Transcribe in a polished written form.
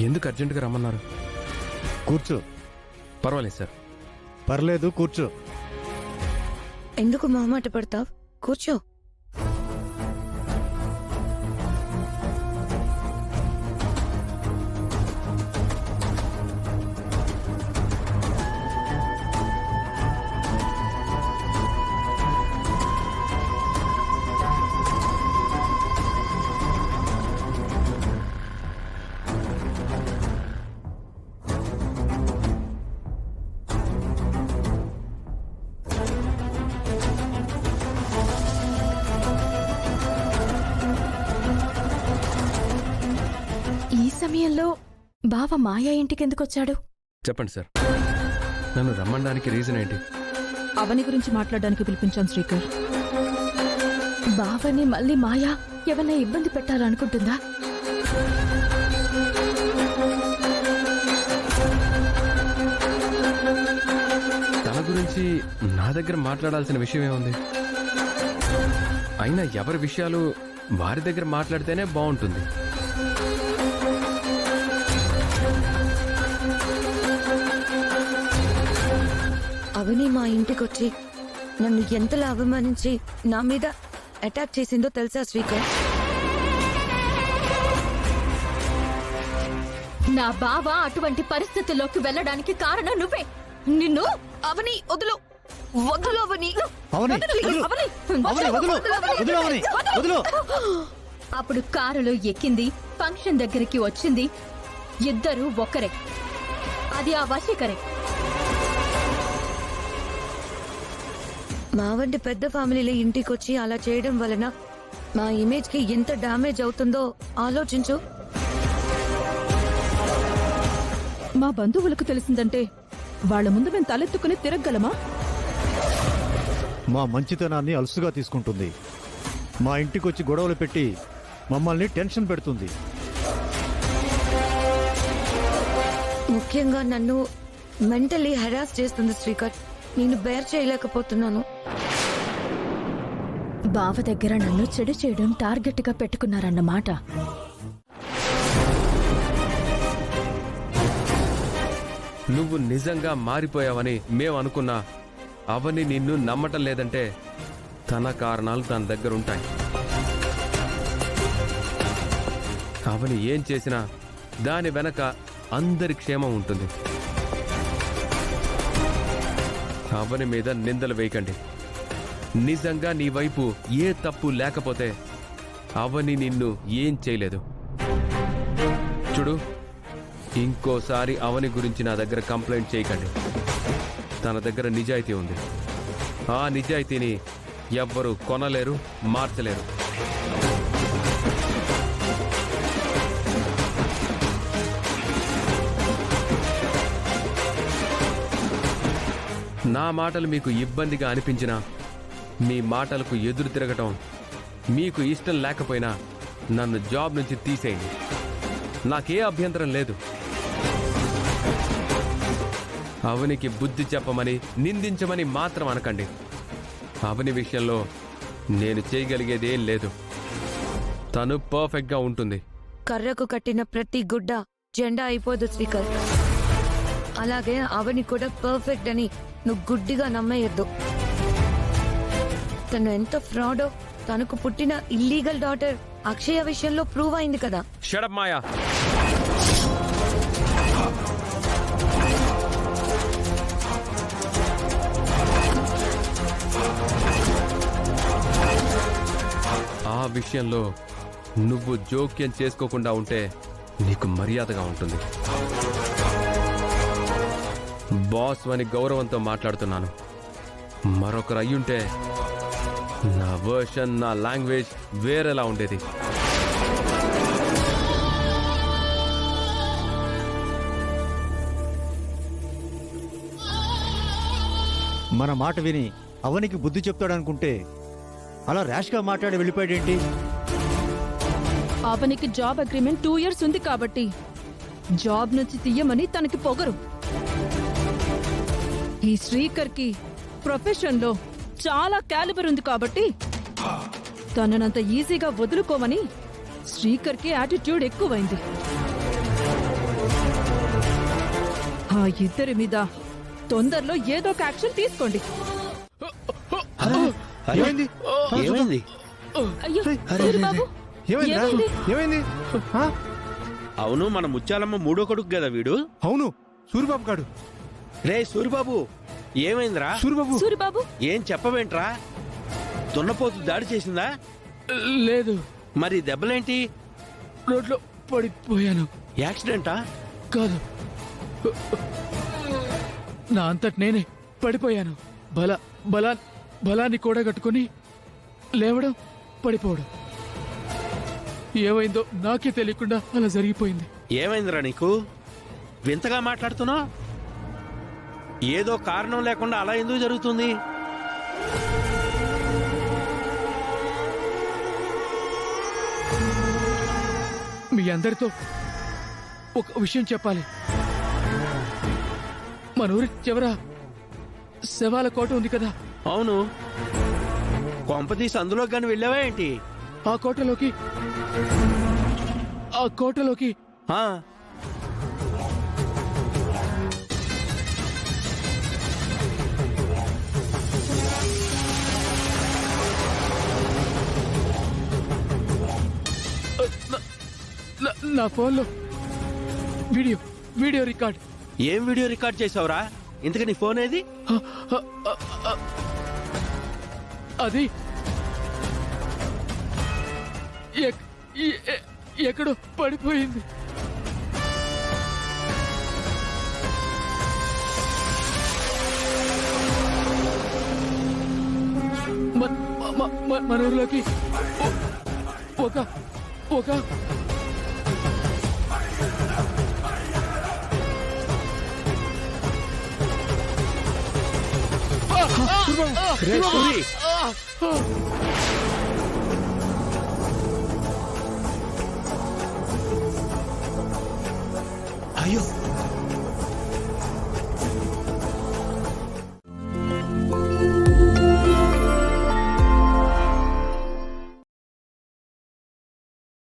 ఎందుకు అర్జెంటుగా రమ్మన్నారు? కూర్చో. పర్వాలేదు సార్. పర్లేదు, కూర్చో. ఎందుకు మొహమాట పడతావ్? కూర్చో. సమయంలో బావ మాయా ఇంటికెందుకొచ్చాడు? చెప్పండి సార్, నన్ను రమ్మడానికి రీజన్ ఏంటి? అవని గురించి మాట్లాడడానికి పిలిపించాను శ్రీకర్. బావని మళ్ళీ మాయా ఏమన్నా ఇబ్బంది పెట్టాలనుకుంటుందా? తన గురించి నా దగ్గర మాట్లాడాల్సిన విషయం ఏముంది? అయినా ఎవరి విషయాలు వారి దగ్గర మాట్లాడితేనే బాగుంటుంది. అవని మా ఇంటికొచ్చి నన్ను ఎంతలా అవమానించి నా మీద అటాక్ చేసిందో తెలుసా శ్రీకర్? నా బావ అటువంటి పరిస్థితుల్లోకి వెళ్ళడానికి కారణం నువ్వే. నిన్ను అవని వదులు, వదులు అవని. అప్పుడు కారులో ఎక్కింది, ఫంక్షన్ దగ్గరికి వచ్చింది, ఇద్దరు ఒక్కరే. అది ఆ వశీకరే. మా వంటి పెద్ద ఫ్యామిలీలో ఇంటికొచ్చి అలా చేయడం వలన మా ఇమేజ్ కి ఎంత డామేజ్ అవుతుందో ఆలోచించు. మా బంధువులకు తెలిసిందంటే వాళ్ల ముందు మేము తలెత్తుకుని తిరగలమా? మా మంచితనాన్ని అలుసుగా తీసుకుంటుంది. మా ఇంటికొచ్చి గొడవలు పెట్టి మమ్మల్ని టెన్షన్ పెడుతుంది. ముఖ్యంగా నన్ను మెంటలీ హెరాస్ చేస్తుంది శ్రీకర్. నేను బేర్ చేయలేకపోతున్నాను. బావ దగ్గర నన్ను చెడు చేయడం టార్గెట్ గా పెట్టుకున్నారన్నమాట. నువ్వు నిజంగా మారిపోయావని మేము అనుకున్నా అవని నిన్ను నమ్మటం లేదంటే తన కారణాలు తన దగ్గర ఉంటాయి. అవని ఏం చేసినా దాని వెనక అందరి క్షేమం ఉంటుంది. అవని మీద నిందలు వేయకండి. నిజంగా నీ వైపు ఏ తప్పు లేకపోతే అవని నిన్ను ఏం చేయలేదు. చూడు, ఇంకోసారి అవని గురించి నా దగ్గర కంప్లైంట్ చేయకండి. తన దగ్గర నిజాయితీ ఉంది. ఆ నిజాయితీని ఎవ్వరూ కొనలేరు, మార్చలేరు. నా మాటలు మీకు ఇబ్బందిగా అనిపించినా, మీ మాటలకు ఎదురు తిరగటం మీకు ఇష్టం లేకపోయినా నన్ను జాబ్ నుంచి తీసేయండి. నాకే అభ్యంతరం లేదు. అవనికి బుద్ధి చెప్పమని, నిందించమని మాత్రం అనకండి. అవని విషయంలో నేను చేయగలిగేదేం లేదు. తను పర్ఫెక్ట్గా ఉంటుంది. కర్రకు కట్టిన ప్రతి గుడ్డ జెండా అయిపోదు శ్రీకర్. అలాగే అవని కూడా పర్ఫెక్ట్ అని నువ్వు గుడ్డిగా నమ్మేయద్దు. తను ఎంత ఫ్రాడో తనకు పుట్టిన ఇల్లీగల్ డాటర్ అక్షయ విషయంలో ప్రూవ్ అయింది కదా. షట్ అప్ మాయా. ఆ విషయంలో నువ్వు జోక్యం చేసుకోకుండా ఉంటే నీకు మర్యాదగా ఉంటుంది. బాస్ అని గౌరవంతో మాట్లాడుతున్నాను. మరొకరు అయ్యుంటే నా వర్షన్, నా లాంగ్వేజ్ వేరేలా ఉండేది. మన మాట విని అవనికి బుద్ధి చెప్తాడనుకుంటే అలా ర్యాష్గా మాట్లాడి వెళ్ళిపోయాడేంటి? అవనికి జాబ్ అగ్రిమెంట్ 2 years ఉంది కాబట్టి జాబ్ నుంచి తీయమని తనకి పొగరు. ఈ శ్రీకర్కి ప్రొఫెషన్లో చాలా క్యాలిబర్ ఉంది కాబట్టి తననంత ఈజీగా వదులుకోమని శ్రీకర్కి యాటిట్యూడ్ ఎక్కువైంది. ఆ ఇద్దరి మీద తొందరలో ఏదో ఒక యాక్షన్ తీసుకోండి. ఏమైంది? ఏమైంది? అయ్యో అరే, సూరిబాబు ఏమైందిరా? ఏమైంది? ఏమైంది ఆ? అవును, మన ముత్యాలమ్మ మూడో కొడుకు కదా వీడు. అవును, సూరిబాబు గాడు. రే సూరిబాబు, ఏమైందిరా? సూరిబాబు సూరిబాబు ఏం చెప్పవేంట్రా? దున్నపోతు దాడి చేసిందా? లేదు, మరి దెబ్బలేంటి? రోడ్లో పడిపోయాను. యాక్సిడెంటా? కాదు, నా అంతటి నేనే పడిపోయాను. బలాన్ని కూడగట్టుకుని లేవడం, పడిపోవడం. ఏమైందో నాకే తెలియకుండా అలా జరిగిపోయింది. ఏమైందిరా నీకు? వింతగా మాట్లాడుతున్నావు. ఏదో కారణం లేకుండా అలా ఎందుకు జరుగుతుంది? మీ అందరితో ఒక విషయం చెప్పాలి. మన ఊరి చివర శవాల కోట ఉంది కదా, అవును, కొంపతీసి అందులో కానీ వెళ్ళావా ఏంటి? ఆ కోటలోకి ఆ, నా ఫోన్లో వీడియో రికార్డ్. ఏం వీడియో రికార్డ్ చేసావురా? ఇంతకు నీ ఫోన్ ఏది? అది ఎక్కడో పడిపోయింది. మన ఊర్లోకి ఒక రే సూరి, అయ్యో